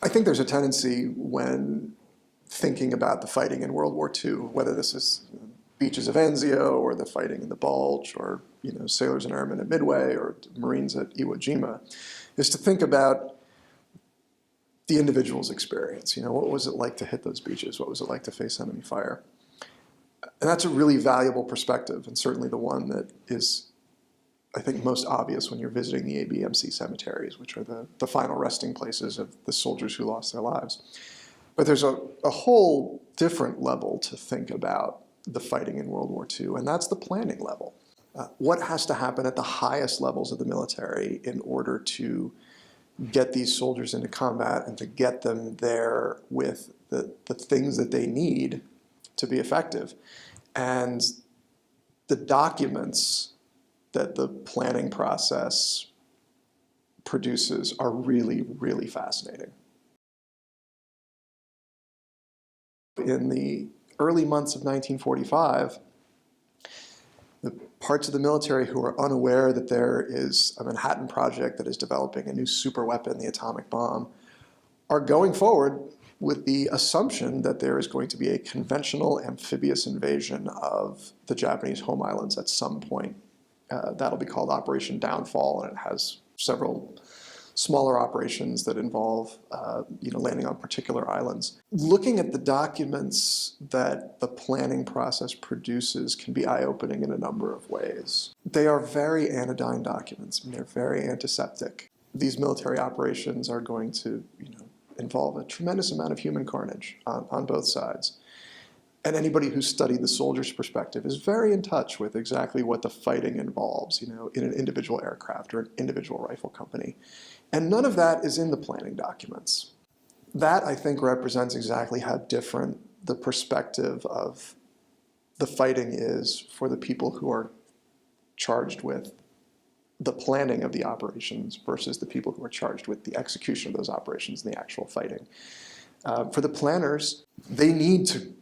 I think there's a tendency when thinking about the fighting in World War II, whether this is beaches of Anzio or the fighting in the Bulge or sailors and airmen at Midway or Marines at Iwo Jima, is to think about the individual's experience. What was it like to hit those beaches? What was it like to face enemy fire? And that's a really valuable perspective, and certainly the one that is, I think, most obvious when you're visiting the ABMC cemeteries, which are the final resting places of the soldiers who lost their lives. But there's a whole different level to think about the fighting in World War II, and that's the planning level. What has to happen at the highest levels of the military in order to get these soldiers into combat and to get them there with the things that they need to be effective? And the documents that the planning process produces are really, really fascinating. In the early months of 1945, the parts of the military who are unaware that there is a Manhattan Project that is developing a new superweapon, the atomic bomb, are going forward with the assumption that there is going to be a conventional amphibious invasion of the Japanese home islands at some point. That'll be called Operation Downfall, and it has several smaller operations that involve landing on particular islands. Looking at the documents that the planning process produces can be eye-opening in a number of ways. They are very anodyne documents, and they're very antiseptic. These military operations are going to involve a tremendous amount of human carnage on both sides. And anybody who's studied the soldier's perspective is very in touch with exactly what the fighting involves, in an individual aircraft or an individual rifle company. And none of that is in the planning documents. That, I think, represents exactly how different the perspective of the fighting is for the people who are charged with the planning of the operations versus the people who are charged with the execution of those operations and the actual fighting. For the planners, they need to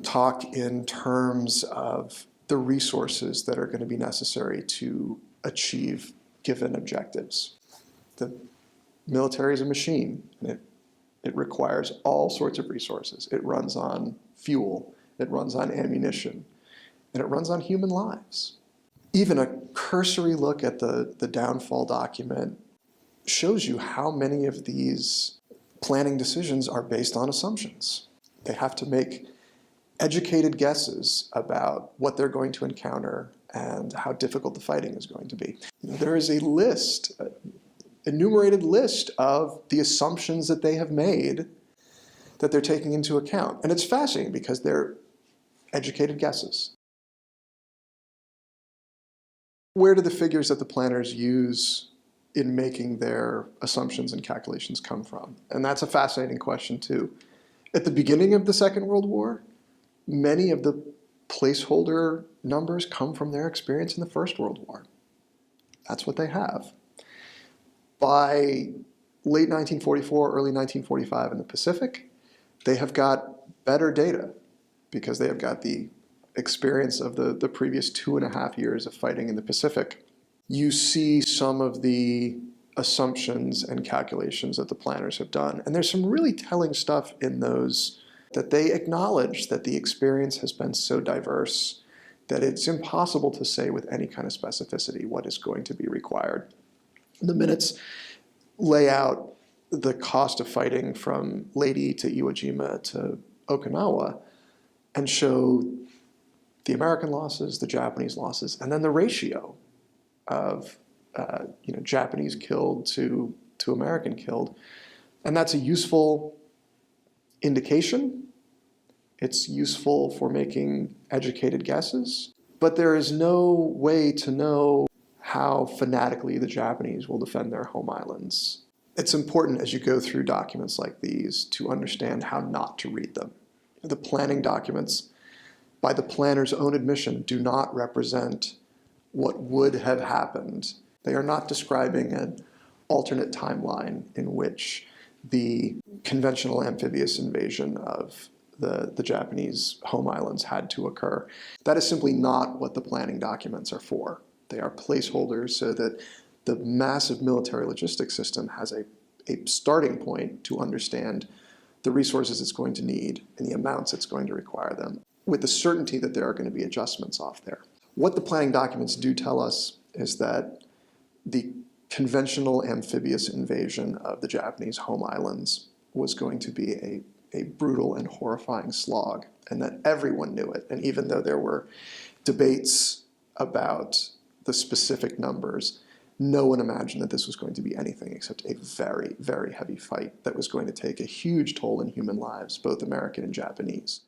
talk in terms of the resources that are going to be necessary to achieve given objectives. The military is a machine, and it requires all sorts of resources. It runs on fuel, it runs on ammunition, and it runs on human lives. Even a cursory look at the downfall document shows you how many of these planning decisions are based on assumptions. They have to make educated guesses about what they're going to encounter and how difficult the fighting is going to be. There is a list, an enumerated list of the assumptions that they have made that they're taking into account. And it's fascinating because they're educated guesses. Where do the figures that the planners use in making their assumptions and calculations come from? And that's a fascinating question too. At the beginning of the Second World War, many of the placeholder numbers come from their experience in the First World War. That's what they have. By late 1944, early 1945 in the Pacific, they have got better data because they have got the experience of the previous 2.5 years of fighting in the Pacific. You see some of the assumptions and calculations that the planners have done, and there's some really telling stuff in those that they acknowledge that the experience has been so diverse that it's impossible to say with any kind of specificity what is going to be required. The minutes lay out the cost of fighting from Leyte to Iwo Jima to Okinawa and show the American losses, the Japanese losses, and then the ratio of Japanese killed to American killed. And that's a useful indication. It's useful for making educated guesses, but there is no way to know how fanatically the Japanese will defend their home islands. It's important as you go through documents like these to understand how not to read them. The planning documents, by the planner's own admission, do not represent what would have happened. They are not describing an alternate timeline in which the conventional amphibious invasion of the Japanese home islands had to occur. That is simply not what the planning documents are for. They are placeholders so that the massive military logistics system has a a starting point to understand the resources it's going to need and the amounts it's going to require them, with the certainty that there are going to be adjustments off there. What the planning documents do tell us is that the conventional amphibious invasion of the Japanese home islands was going to be a brutal and horrifying slog, and that everyone knew it. And even though there were debates about the specific numbers, no one imagined that this was going to be anything except a very, very heavy fight that was going to take a huge toll in human lives, both American and Japanese.